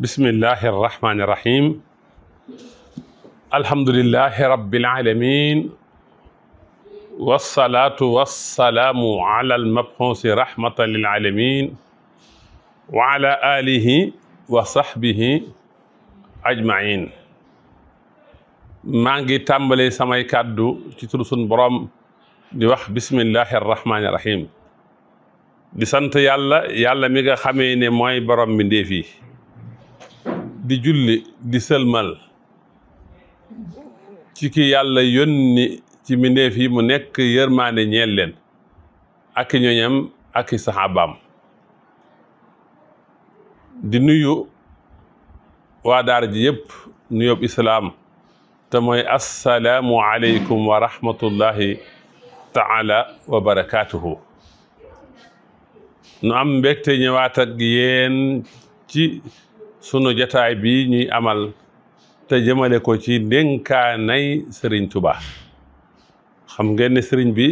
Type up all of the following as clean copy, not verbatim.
bismillahi arrahmani irrahim alhamdulillahi rabbil alamin wassalaatu wassalaamu ala almabxuusi rahmatan lil alamin wa ala alihi wa sahbihi ajmain maa ngi tàmbali samay kàddu ci turu sun borom di wax bismillahi arrahmani irrahim di sant yàlla mi nga xamee ne mooy borom mbindéef yi di julli di sëlmal ci ki yàlla yónni ci mbindéef yi mu nekk yërmaande ñeel leen ak ñoñam ak saxaabaam di nuyu waa daara ji yëpp nuyób islaam te mooy assalaamu aleykum wa rahmatullahi taala wa barakaatuhu nu am mbégte ñëwaat ak yéen ci sunu jataay bi ñuy amal te jëmale ko ci ndénkaanay sëriñ Tuba xam ngeen ne sëriñ bi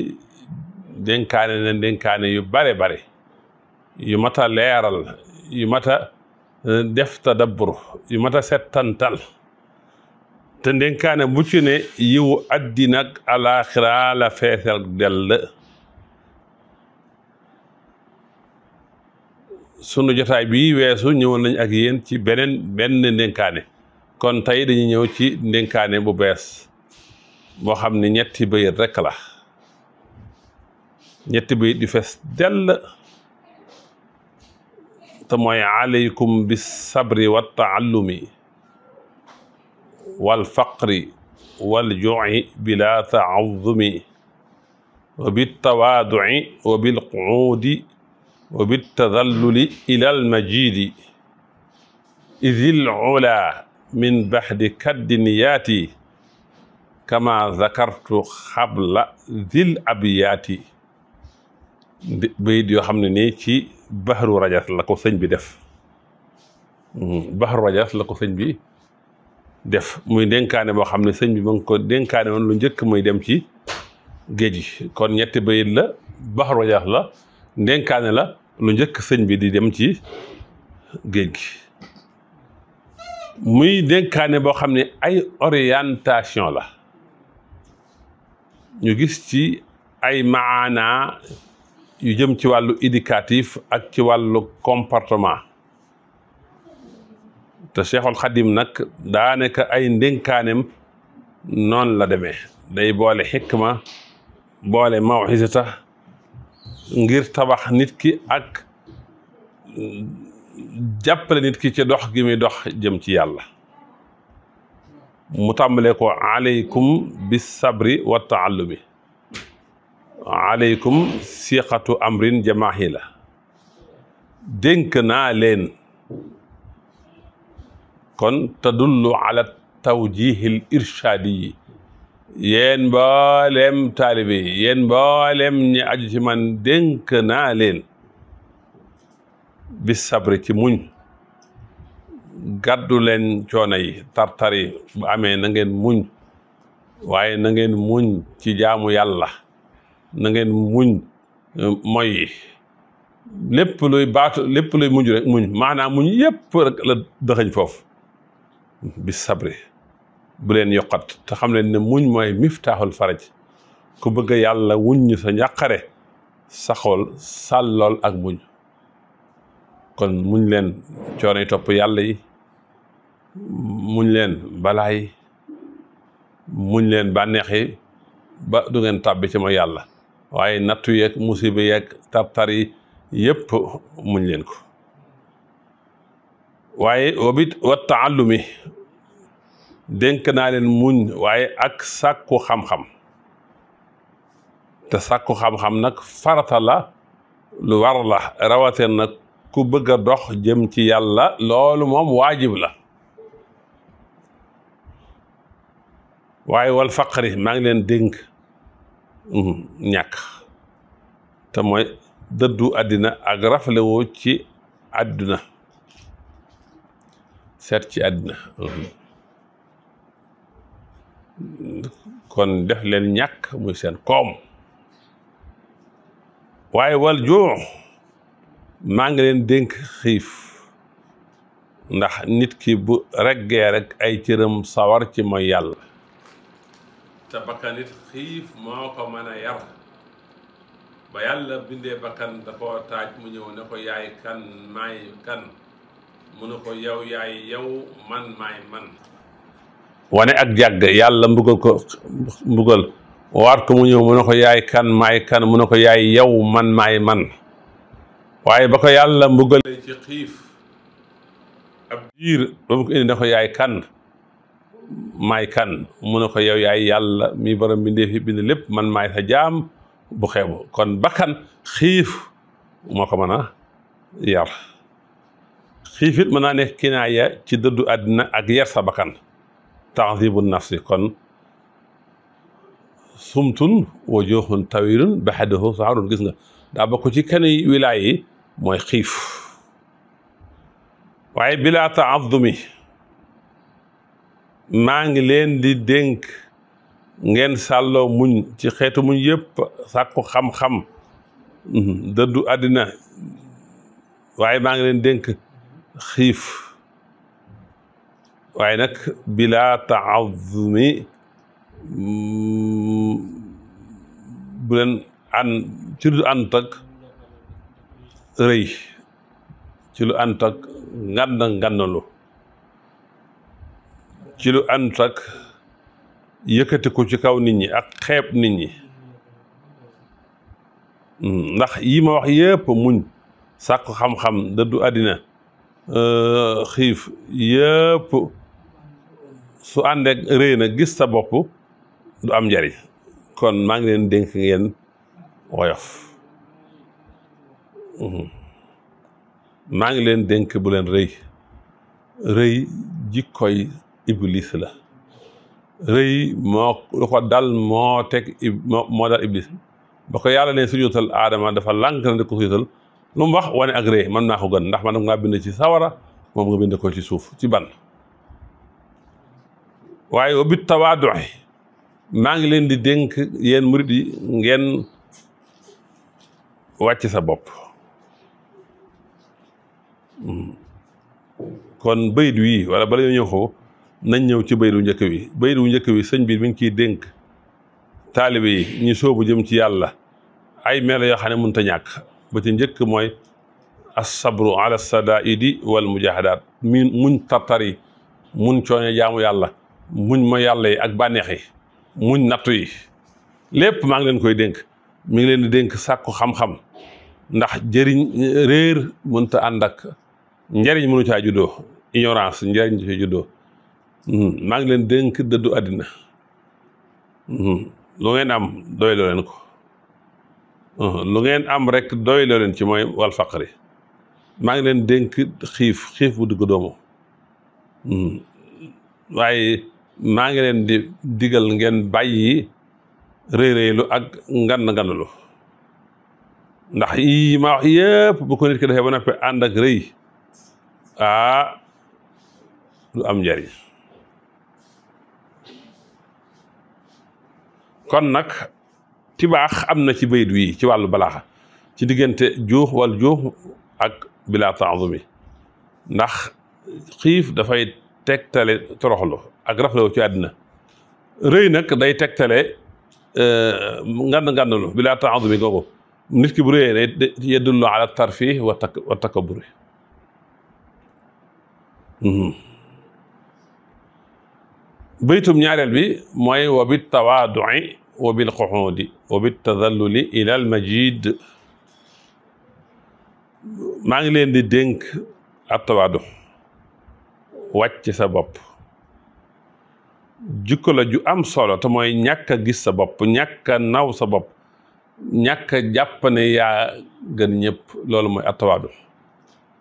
dénkaane na ndénkaane yu bare yu mat a leeral yu mat a def tadabbur yu mat a settantal te ndénkaane bu ci ne yiwu àddina ak alaaxira la feesal dell sunu jotaay bi weesu ñëwoon nañ ak yéen ci benn ndénkaane kon tey dañuy ñëw ci ndénkaane bu bees boo xam ne ñetti bayit rekk la ñetti bayit di fees dell te mooy aleykum bis sabri wa taallumi wal faqri wal ju'i bila taazumi wa bit tawaadu'i wa bil qu'udi wa bittadalluli ilal majidi idil ula min baxdi kaddin yaati kama zakartu xabla zil abiyaati bayit yoo xam ne nii ci baxru rajas la ko sëñ bi def baxru rajas la ko sëñ bi def muy dénkaane boo xam ne sëñ bi ma ngi ko dénkaane woon lu njëkk muy dem ci géej gi kon ñetti bayit la baxru rajas la dénkaane la lu njëkk sëñ bi di dem ci géej gi muy dénkaane boo xam ne ay orientation la ñu gis ci ay maana yu jëm ci wàllu éducatif ak ci wàllu comportement te Cheikhul Khadim nag daanaka ay ndénkaanem noonu la demee day boole xikma boole mawxisata ngir tabax nit ki ak jàppale nit ki ci dox gi muy dox jëm ci yàlla mu tàmbalee ko aleykum bis sabri wa taallumi aleykum siqatu amrin jamaahi la dénk naa leen kon tadullu ala tawjihil irshaadi yi yéen mboolem taalibe yi yéen mboolem ñi aju ci man dénk naa leen bis sabri ci muñ gàddu leen coono yi tartar yi bu amee na ngeen muñ waaye na ngeen muñ ci jaamu yàlla na ngeen muñ moy yi lépp luy muñ rek muñ maanaam muñ yépp rek la dëxëñ foofu bis sabri bu leen yokkat te xam leen ne muñ mooy miftaaxul faraj ku bëgg yàlla wuññ sa njàqare saxool sàllool ak muñ kon muñ leen coono yi topp yàlla yi muñ leen balaa yi muñ leen bànneex yi ba du ngeen tàbbi ci ma yàlla waaye nattu yeeg musiba yeeg tartar yi yépp muñ leen ko waaye wa taallumi dénk naa leen muñ waaye ak sàkku xam-xam te sàkku xam-xam nag farata la lu war la rawateen nag ku bëgg a dox jëm ci yàlla loolu moom waajib la waaye wal faqri maa ngi leen dénk ñàkk te mooy dëddu àddina ak raflewu ci àdduna seet ci àddina kon def leen ñàkk muy seen koom waaye wal juu maa ngi leen dénk xiif ndax nit ki bu reggee rek ay cëram sawar ci mooy yàlla te bakkan it xiif moo ko mën a yar ba yàlla bindee bakkan da koo taaj mu ñëw ne ko yaay kan maay kan mu ne ko yow yaay yow man maay man wane ak jàgg yàlla mbugal waat ko mu ñëw mu ne ko yaay kan maay kan mu ne ko yaay yow man maay man waaye ba ko yàlla mbugalee ci xiif ab diir ba mu ko indi ne ko yaay kan maay kan mu ne ko yow yaay yàlla mi borom bindee fi bind lépp man maay sa jaam bu xeebu kon bakkan xiif moo ko mën a yar xiif it mën naa nekk kinaaya ci dëddu àddina ak yar sa bakkan taadibu nafsi kon sumtun wa jooxun tawilun baxadahu saarun gis nga daa bokk ci kenn wilaay yi mooy xiif waaye bilaa taadumi maa ngi leen di dénk ngeen sàlloo muñ ci xeetu muñ yëpp sàkku xam-xam dëddu àddina waaye maa ngi leen dénk xiif waaye nag bilaa taadumi bu leen ci lu ànd ak rëy ci lu ànd ak ngannalu ci lu ànd ak yëkkatiku ci kaw nit ñi ak xeeb nit ñi ndax yi ma wax yëpp muñ sàkku xam-xam dëddu àddina xiif yëpp su àndeek rëy na gis sa bopp du am njariñ kon maa ngi leen dénk ngeen woyof maa ngi leen dénk bu leen rëy jikkoy iblis la rëy moo lu ko dal moo dal iblis ba ko yàlla ne sujjóotal aadama dafa lànk na di ko sujjóotal lu mu wax wane ak rëy man naa ko gën ndax man ngaa bind ci sawara moom nga bind ko ci suuf ci ban waaye wa bit tawaadu maa ngi leen di dénk yéen murid yi ngeen wàcc sa bopp kon bayit wi wala bala ñoo ñëw foofu nañ ñëw ci bayit wu njëkk wi bayit wu njëkk wi sëñ bi mi ngi ciy dénk taalibe yi ñu soobu jëm ci yàlla ay melo yoo xam ne mënut a ñàkk ba ci njëkk mooy as-sabru ala sadaidi wal mujahadaat muñ tartar muñ cooñe jaamu yàlla muñ ma yàlla yi ak bànneex yi muñ nattu yi lépp maa ngi leen koy dénk mi ngi leen di dénk sàkku xam-xam ndax jëriñ réer mënta ànd ak njëriñ mënu caa juddoo ignorance njëriñ ci juddoo maa ngi leen dénk dëddu àddina lu ngeen am doyloo leen ko lu ngeen am rek doyloo leen ci mooy wal faqri maa ngi leen dénk xiif bu digg doomu waaye maa ngi leen di digal ngeen bàyyi rëy-rëylu ak ngannalu ndax yii ma wax yëpp bu ko nit ki defee ba noppi ànd ak rëy du am njariñ kon nag tibaax am na ci bayit wi ci wàllu balaaxa ci diggante juux wal juux ak bilaa taadumi ndax xiif dafay tegtale toroxlu ak raflewu ci àddina rëy nag day tegtale ngannalu bilaa taadumi googu nit ki bu rëyee day yedullu ala tarfih wa takaburi baytum ñaareel bi mooy wa bit tawaadui wa bil quxuudi wa bit tadalluli ila al majid maa ngi leen di dénk ab tawaadu wàcc sa bopp jikko la ju am solo te mooy ñàkk a gis sa bopp ñàkk a naw sa bopp ñàkk a jàpp ne yaa gën ñëpp loolu mooy ab tawaadu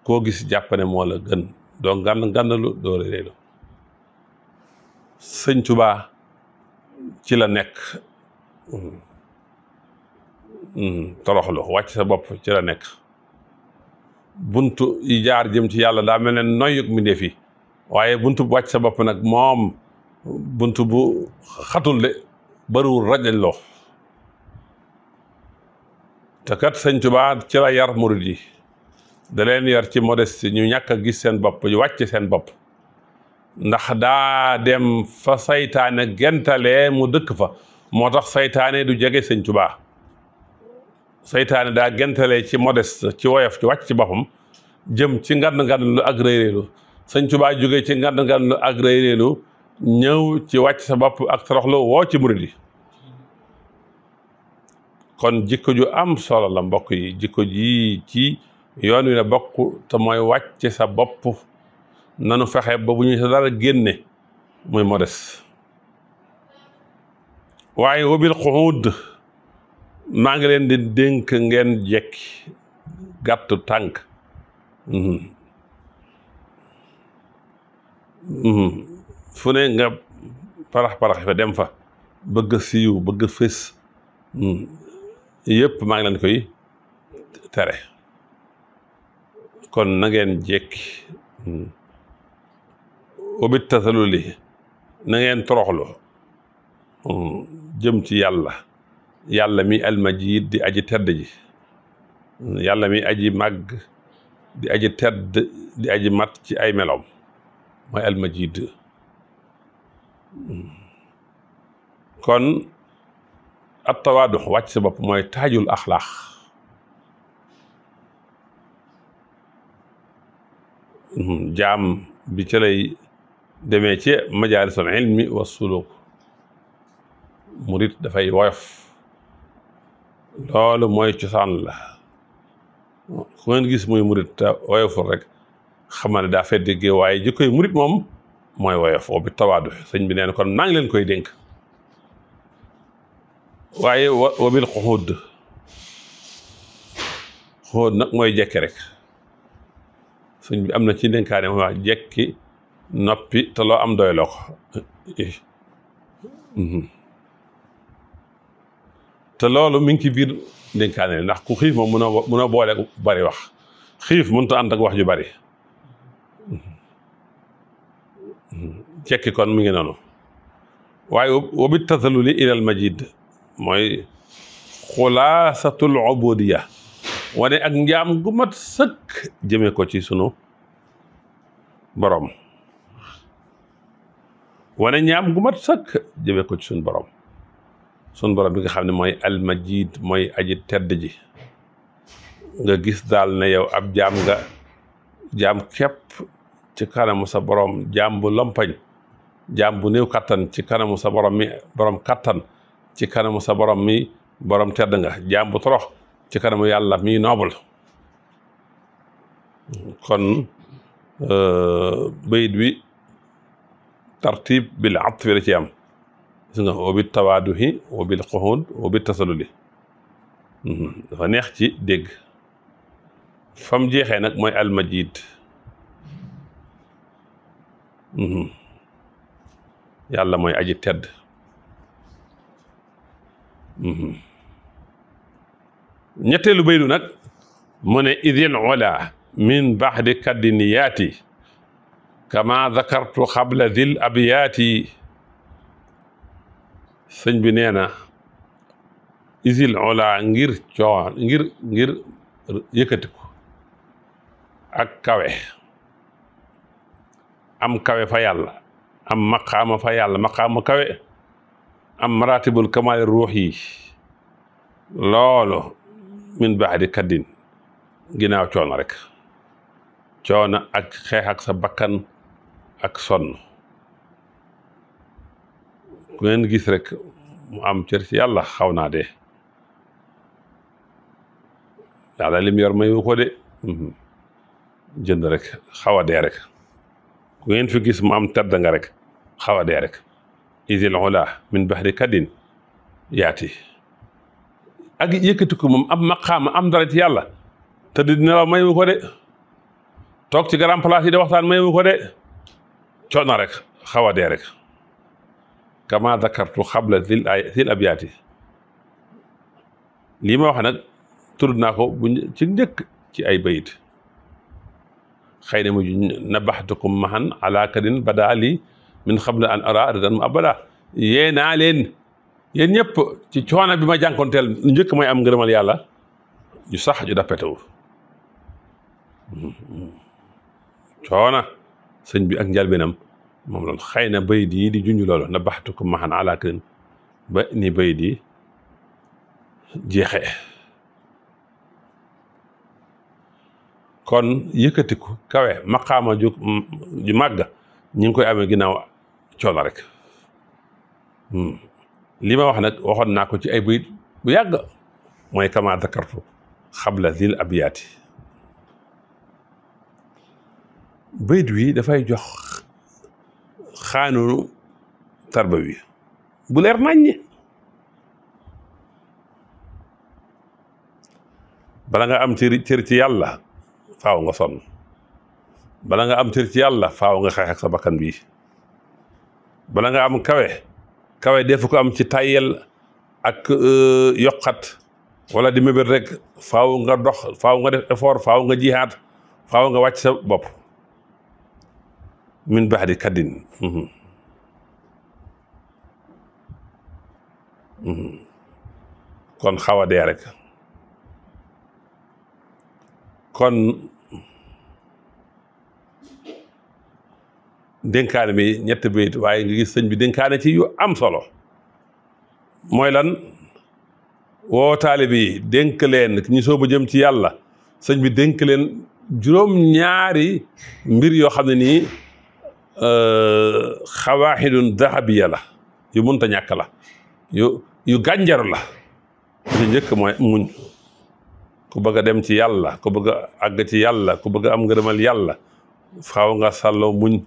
koo gis jàpp ne moo la gën doo ngànnalu doo réylu sëñ Tuubaa ci la nekk toroxlu wàcc sa bopp ci la nekk buntu yi jaar jëm ci yàlla daa mel ne noyyuk mbindéef yi waaye buntu bu wàcc sa bopp nag moom buntu bu xatul de bariwul rajañ loo te kat sëñ Tuubaa ci la yar murid yi da leen yar ci modestie ñu ñàkk a gis seen bopp ñu wàcc seen bopp ndax daa dem fa saytaane gentalee mu dëkk fa moo tax saytaane du jege sëñ Tuubaa saytaane daa gentalee ci modeste ci woyof ci wàcc ci boppam jëm ci ngand lu ak réyréelu sëñ Tuubaa jóge ci ngand lu ak réyréelu ñëw ci wàcc sa bopp ak toroxlu woo ci murid yi kon jikko ju am solo la mbokk yi jikko ji ci yoon wi la bokk te mooy wàcc sa bopp nanu fexe ba bu ñu sa dara génne muy modeste waaye wabil xuud maa ngi leen di dénk ngeen jekki gàttu tànk fu ne nga parax fa dem fa bëgg siiw bëgg fés yëpp maa ngi leen koy tere kon na ngeen jekki ubit tasaluli na ngeen toroxlu jëm ci yàlla mi almajid di aji tedd ji yàlla mi aji màgg di aji tedd di aji mat ci ay meloom mooy almajid kon at tawaadu wàcc sa bopp mooy taajul axlaax jaam bi ci lay demee ci majaalisul ilmi wa suluk murit dafay woyof loolu mooy cosaan la ku ngeen gis muy murit te woyoful rek xamal ne daa fay déggee waaye jikkoy murit moom mooy woyof bi tawaadu sëñ bi nee na kon maa ngi leen koy dénk waaye wabil xuxuud nag mooy jekki rek sëñ bi am na ci dénkaane mooy wax jekki noppi te loo am doyloo ko te loolu mi ngi ci biir dénkaane ndax ku xiif moom mun a boole bari wax xiif mënut a ànd ak wax ju bari jekki kon mi ngi noonu waaye wabit tasaluli ilal majid mooy xulaasatul ubudiya wane ak njaam gu mat sëkk jëme ko ci sunu borom wane njaam gu mat sëkk jëme ko ci sunu borom bi nga xam ne mooy almajid mooy aji tedd ji nga gis daal ne yow ab jaam nga jaam képp ci kanamu sa borom jaam bu lompañ jaam bu néew kattan ci kanamu sa borom mi borom kattan ci kanamu sa borom mi borom tedd nga jaam bu torox ci kanamu yàlla mi noobul kon bayit wi tartib bil atfi la ci am gis nga wa bit tawaaduhi wa bil quhud wa bit tasaluli dafa neex ci dégg fam jeexee nag mooy almajid yàlla mooy aji tedd ñetteelu baydu nag mu ne idil ola min baxdi kaddi niyaati kama zakartu xabla dil abiyaati sëñ bi nee na idil ola ngir yëkkatiku ak kawe am kawe fa yàlla am maqaama fa yàlla maqaama kawe am maratibul kamaali ruux yi loolu min baax di kaddin ginnaaw coono rek coono ak xeex ak sa bakkan ak sonn ku ngeen gis rek mu am cër ci yàlla xaw naa dee yàlla lim yor mayu ko de jënd rek xaw a dee rek ku ngeen fi gis mu am tedd nga rek xaw a dee rek isil ola min bahri kadin yaati ak yëkkati ko moom am maqaama am dara ci yàlla te di nelaw mayu ko de toog ci grand place yi de waxtaan mayu ko de coono rek xaw a dee rek kama dakartu xabla zil abyaati lii ma wax nag tudd naa ko bu ci njëkk ci ay bayit xëy na mujj nabaxtukum mahan ala kadin badaali min xabla an ara ridan mu abada yee naa leen yéen ñëpp ci coono bi ma jànkoonteel njëkk may am ngërëmal yàlla ju sax ju dappetewu coona sëñ bi ak njalbeenam moom loolu xëy na bayit yi di junj loolu na baxtukum maxan alaakirin ba ni bayit yi jeexe kon yëkkatiku kawe maqaama ju màgg ñi ngi koy amee ginnaaw coono rek li ma wax nag waxoon naa ko ci ay bayit bu yàgg mooy kama dakartu xabla zil abiyaati bayit wi dafay jox xaanunu tarba wi bu leer naññi bala nga am cër ci yàlla faaw nga sonn bala nga am cër ci yàlla faaw nga xeex ak sa bakkan bii bala nga am kawe defu ko am ci tayel ak yokkat wala di mébét rek faaw nga dox faaw nga def effort faaw nga jihaat faaw nga wàcc sa bopp min ba'di kaddin kon xaw a dee rek kon dénkaane bi ñetti bayit waaye nga gis sëñ bi dénkaane ci yu am solo mooy lan woo taalibe yi dénk leen ñi soobu jëm ci yàlla sëñ bi dénk leen juróom-ñaari mbir yoo xam ne nii xawaaxidun dahabiya la yu munta ñàkk la yu gànjaru la li njëkk mooy muñ ku bëgg a dem ci yàlla ku bëgg a àgg ci yàlla ku bëgg a am ngërëmal yàlla faaw nga sàlloo muñ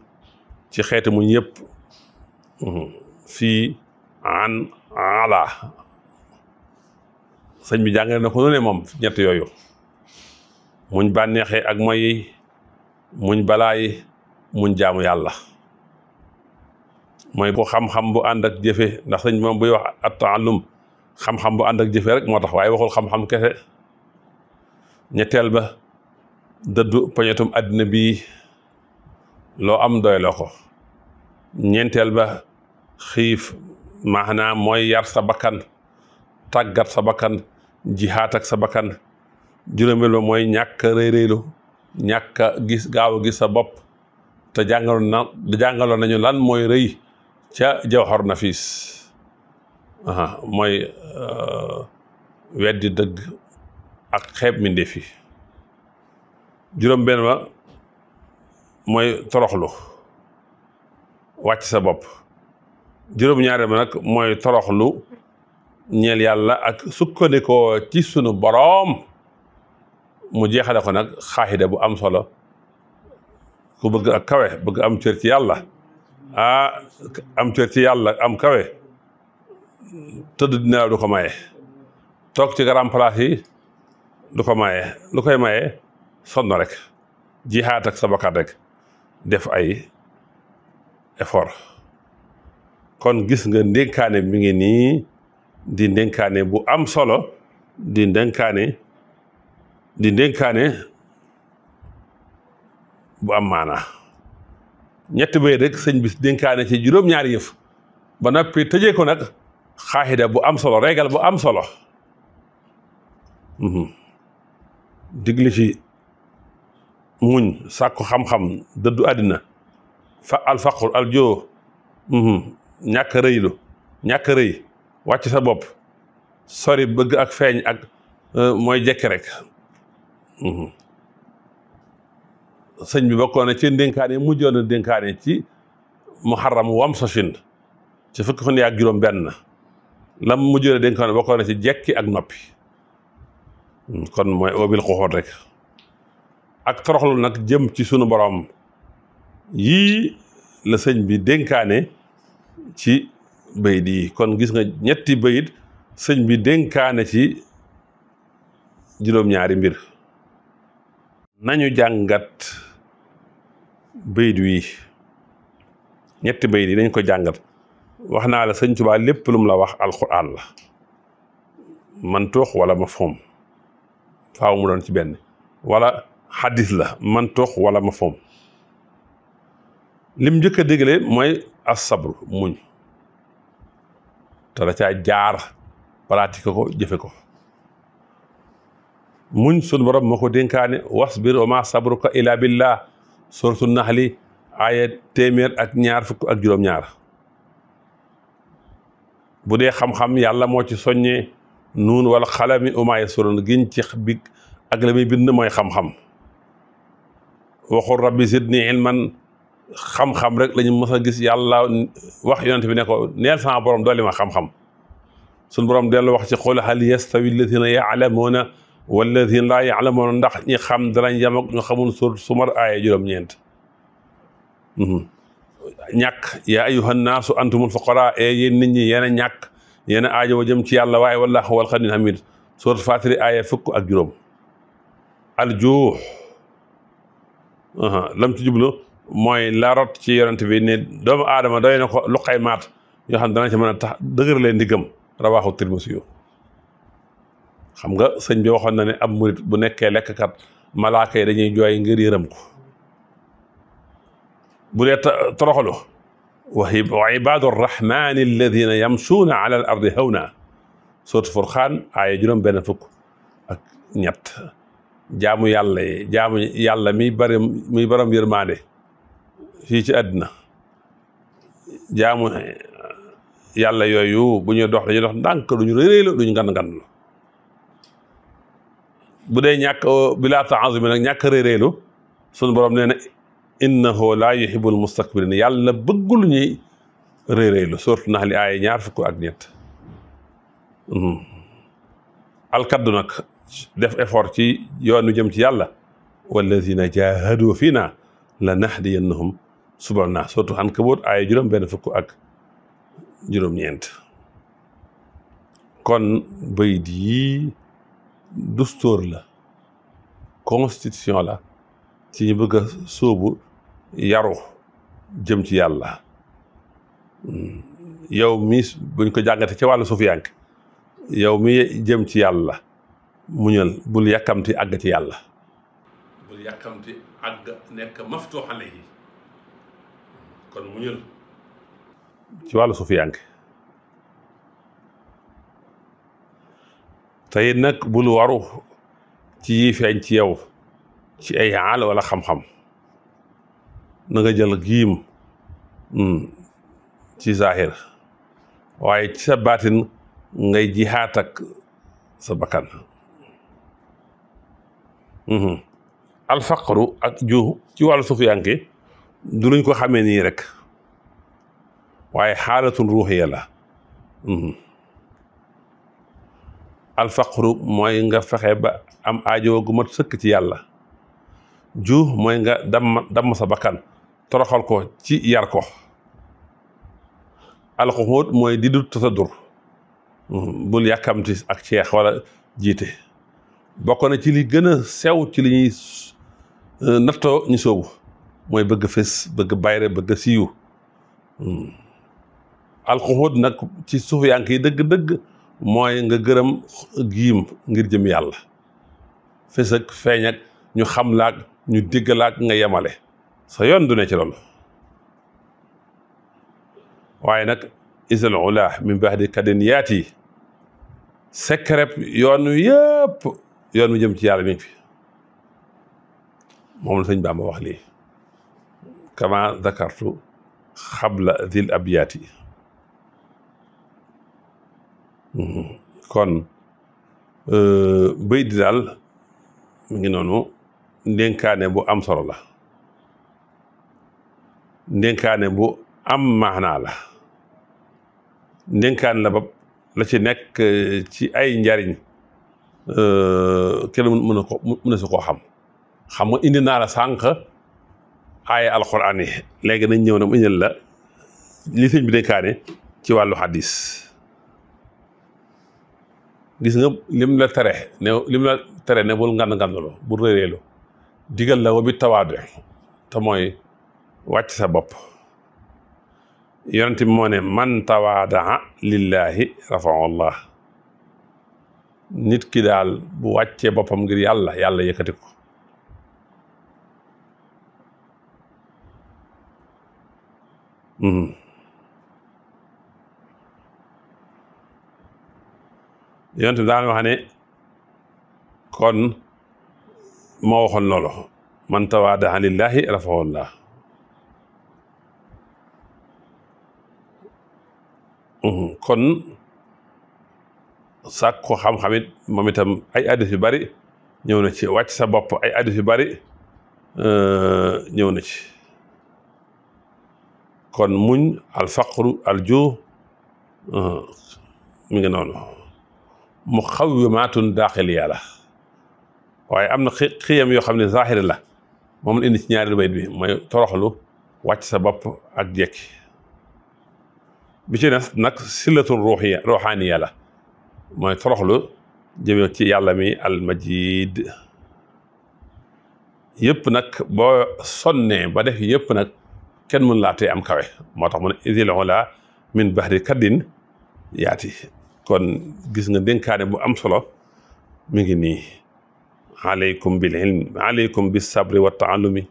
ci xeeti muñ yëpp fii an ala sëñ bi jàngale na ko nu ne moom ñett yooyu muñ bànneexee ak mooy muñ balaay muñ jaamu yàlla mooy bu xam-xam bu ànd ak jëfe ndax sëñ bi moom buy wax at-taallum xam-xam bu ànd ak jëfe rek moo tax waaye waxul xam-xam kese ñetteel ba dëddu poñetum àddina bii loo am doy la ko ñeenteel ba xiif maanaam mooy yar sa bakkan tàggat sa bakkan jihaat ak sa bakkan juróomeel ba mooy ñàkk réy-réylu ñàkk a gis gaaw a gis sa bopp te jàngaloon nañu lan mooy rëy ca jawhar nafis mooy weddi dëgg ak xeeb mbindéef yi juróom benn ba mooy toroxlu wàcc sa bopp juróom ñaare ba nag mooy toroxlu ñeel yàlla ak sukkandikoo ci sunu boroom mu jeexale ko nag xaaxida bu am solo ku bëgg ak kawe bëgg am cër ci yàlla am cër ci yàlla am kawe tëdd dina du ko maye toog ci grand place yi du ko maye lu koy maye sonn rek jihaat ak sa bakkat rek def ay effort kon gis nga ndénkaane mi ngi nii di ndénkaane bu am solo di ndénkaane bu am maanaa ñetti bay rek sëñ bi dénkaane ci juróom-ñaari yëf ba noppi tëjee ko nag xaaxida bu am solo régal bu am solo digli ci muñ sàkku xam-xam dëddu àddina alfaqur aljoo ñàkk rëylu ñàkk rëy wàcc sa bopp sori bëgg ak feeñ ak mooy jekki rek sëñ bi bokkoon na ci ndénkaane mujjoon a dénkaane ci muharram wam sochin ci fukki fan ak juróom benn lam mujjoon a dénkaane bokkoon na ci jekki ak noppi kon mooy obil xuxoot rek ak toroxlu nag jëm ci sunu borom yii la sëñ bi dénkaane ci bayit yi kon gis nga ñetti bayit sëñ bi dénkaane ci juróom-ñaari mbir nañu jàngat bayit wi ñetti bayit yi dañ ko jàngat wax naa la sëñ Tuubaa lépp lu mu la wax alxuraan la mantuux wala mafhum faaw mu doon ci benn wala xadis la mantuux wala mafhum lim njëkk a dégle mooy as-sabru muñ te da caa jaar pratique ko jëfe ko muñ sunu borom moo ko dénkaane wasbir wa ma sabruka illa billah suratu naxli aaya téeméer ak ñaar fukk ak juróom-ñaar bu dee xam-xam yàlla moo ci soññee nuun wala xalami uma yasuruun giñ ci bi ak la muy bind mooy xam-xam waxul rabbi zidni ilman xam-xam rek lañu mës a gis yàlla wax yonent bi ne ko neel sama borom dolli ma xam-xam suñ borom dellu wax ci qul hal yastawi alladina yaalamuuna walladina laa yaalamuuna ndax ñi xam danañ yem ak ñu xamul sur sumar aaya juróom-ñeent ñàkk yaa ayyuhan naasu antumul fuqaraa yéen nit ñi yéen a ñàkk yéen a aajo jëm ci yàlla waaye wallaahu huwal ganiyyul hamiid surat Faatiri aaya fukk ak juróom aljuux lam ci jublu mooy la rot ci yonent bi ne doomu aadama doy na ko lu xay maat yoo xam ne dana ci mën a tax dëgër leen diggam rawaahu Tirmisi xam nga sëñ bi waxoon na ne ab murit bu nekkee lekkkat malaaka yi dañuy jooy ngir yërëm ko bu dee toroxalu wa ibaadu rrahmani alladina yamsuuna ala al ardi hawna sourate Furqaan aaya juróom benn fukk ak ñett jaamu yàlla yi jaamu yàlla muy baram yërmaande fii ci àddina jaamu yàlla yooyu bu ñuy dox dañuy dox ndànk duñu réeréelu duñu ngan bu dee ñàkk bilaa ta'azzum nag ñàkk réeréelu sunu borom nee na innahu laa yuhibbul mustakbirin yàlla bëggul ñuy réeréelu sourate Nahl aaya ñaar fukk ak ñett alkaddu nag def effort ci yoonu jëm ci yàlla wallazina jahadu fiina la nahdiyannahum subulana sourate Ankabut aaya juróom benn fukk ak juróom-ñeent kon bayit yi dustoor la constitution la ci ñu bëgg a sóobu yaru jëm ci yàlla yow mi buñ ko jàngate ci wàllu suufiyank yow mi jëm ci yàlla muñal bul yàkkamti àgg ci yàlla bul yàkkamti àgg nekk maftuux alayhi kon muñal ci wàllu suufiyank tey nag bul waru ci yi feeñ ci yow ci ay aal wala xam-xam na nga jël giim ci zahir waaye ci sa baatin ngay jihaat ak sa bakkan alfaqru ak ju ci wàllu suufiyanke du luñ ko xamee nii rek waaye xaalatun ruuxiya la alfaqru mooy nga fexe ba am aajo gu mat sëkk ci yàlla ju mooy nga damm sa bakkan toroxal ko ci yar ko alxuxóot mooy di du tasadur bul yàkkamti ak ceex wala jiite bokk na ci li gën a sew ci li ñuy nattoo ñu soobu mooy bëgg fés bëgg bayre bëgg siiw alxuxóot nag ci suufiyank yi dëgg-dëgg mooy nga gërëm giim ngir jëm yàlla fés ak feeñ ak ñu xam laak ñu déggalaak nga yemale sa yoon du ne ci loolu waaye nag isal ula min ba'di kadin yaati secret yoon wi yëpp yoon wi jëm ci yàlla mi ngi fi moom la sëñ Bamba wax lii kama zakartu xabla zil abyaati kon bëy di daal mi ngi noonu ndénkaane bu am solo la ndénkaane bu am maanaa la ndénkaane la ba la ci nekk ci ay njariñ kenn mën a su koo xam nga indi naa la sànq aaya alxuraan yi léegi nañ ñëw na mu indil la li sëñ bi dénkaane ci wàllu xadis gis nga lim la tere ne bul ngand bul réeréelu digal la wa bi tawaadu te mooy wàcc sa bopp yonent bi moo ne man tawaadaa lillahi rafaahu Allah nit ki daal bu wàccee boppam ngir yàlla yëkkati ko yonent bi daan wax ne kon moo waxoon loolu man tawaada lillahi rafahu llah kon sàkku xam-xamit moom itam ay addis yu bari ñëw na ci wàcc sa bopp ay addis yu bari ñëw na ci kon muñ al faqru al juu mi ngi noonu mu xawwimaatun daaxiliya la waaye am na xiyam yoo xam ne zahiri la moom la indi ci ñaari bayt bi mooy toroxlu wàcc sa bopp ak jekki bi ci nes nag sillatun ruuxaaniya la mooy toroxlu jëme ci yàlla mi almajid yëpp nag boo sonnee ba def yëpp nag kenn mën laa tee am kawe moo tax mu ne idil ula min bahri kaddin yaati kon gis nga dénkaane bu am solo mi ngi nii aleykum bil ilm aleykum bis sabri wa taallumi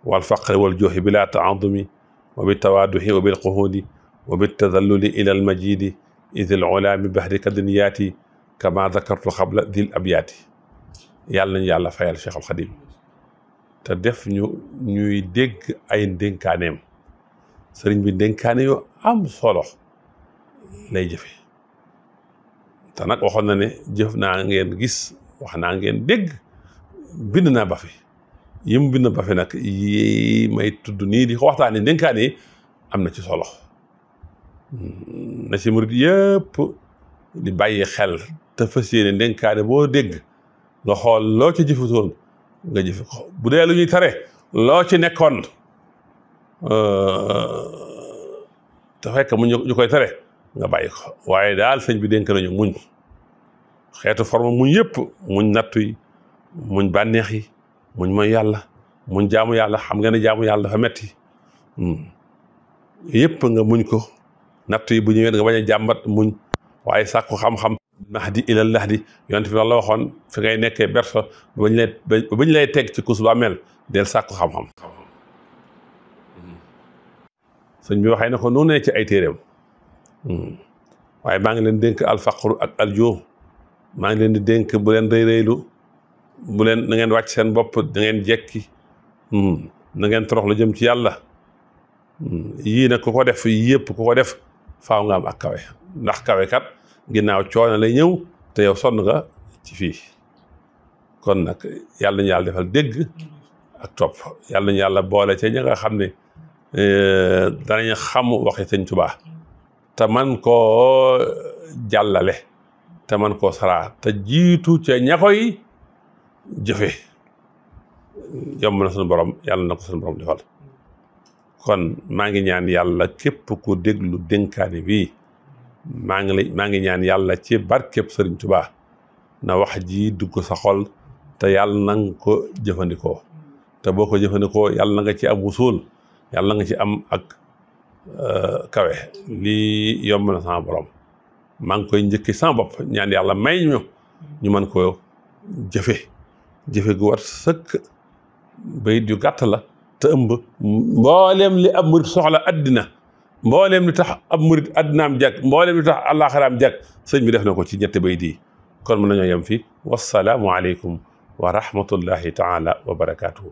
wal faqri wal juhi bila taadumi wa bi tawaaduhi wa bil quhudi wa bi tadalluli ila al majidi idil ula min bahri kaddin yaati kama dakartu xabla dil abyaati yàlla nañu yàlla fayal Cheikh al Xadim te def ñuy dégg ay dénkaaneem sëriñ bi dénkaane yu am solo lay jëfe te nag waxoon na ne jëf naa ngeen gis wax naa ngeen dégg bind naa ba fi yim bind ba fi nag yi may tudd nii di ko waxtaanee dénkaane yi am na ci solo na ci murit yëpp di bàyyi xel te fas yéene dénkaane boo dégg nga xool loo ci jëfutoon nga jëfe ko bu dee lu ñuy tare loo ci nekkoon te fekk mu ñu koy tare nga bàyyi ko waaye daal sëñ bi dénk nañu muñ xeetu forme muñ yëpp muñ nattu yi muñ bànneex yi muñ mooy yàlla muñ jaamu yàlla xam nga ne jaamu yàlla dafa metti yëpp nga muñ ko nattu yi bu ñëwee nga bañ a jàmbat muñ waaye sàkku xam-xam mahdi ilal lahdi yonent bi loolu la waxoon fi ngay nekkee berso bañ lay teg ci kus ba mel del sàkku xam-xam sëñ bi waxee na ko noonu ne ci ay téeréem waaye maa ngi leen dénk alfaqru ak aljuu maa ngi leen di dénk bu leen rëy rëylu bu leen na ngeen wàcc seen bopp da ngeen jekki na ngeen torox lu jëm ci yàlla yii nag ku ko def yëpp ku ko def faaw nga am ak kawe ndax kawe kat ginnaaw coono lay ñëw te yow sonn nga ci fii kon nag yàlla ñu yàlla defal dégg ak topp yàlla ñu yàlla boole ca ña nga xam ne danañ xam waxi sëñ Tuubaa te man koo jàllale te man koo saraa te jiitu ca ña koy jëfe yomb na suñu borom yàlla na ko suñu borom defal kon maa ngi ñaan yàlla képp ku déglu dénkaani bii maa ngi ñaan yàlla ci barkeb Sëriñ Tuubaa na wax ji dugg sa xol te yàlla na nga ko jëfandikoo te boo ko jëfandikoo yàlla na nga ci am wusuul yàlla na nga ci am ak kawe lii yomb na sama borom maa ngi koy njëkki sama bopp ñaan yàlla may ñu mën ko jëfe gu war sëkk bayit yu gàtt la te ëmb mboolem li ab murit soxla addina mboolem li tax ab murit addinaam jag mboolem li tax àllaaxiraam jag sëñ bi def na ko ci ñetti bayit yi kon mën nañoo yem fi wassalaamu aleykum wa rahmatullahi taala wa barakaatuhu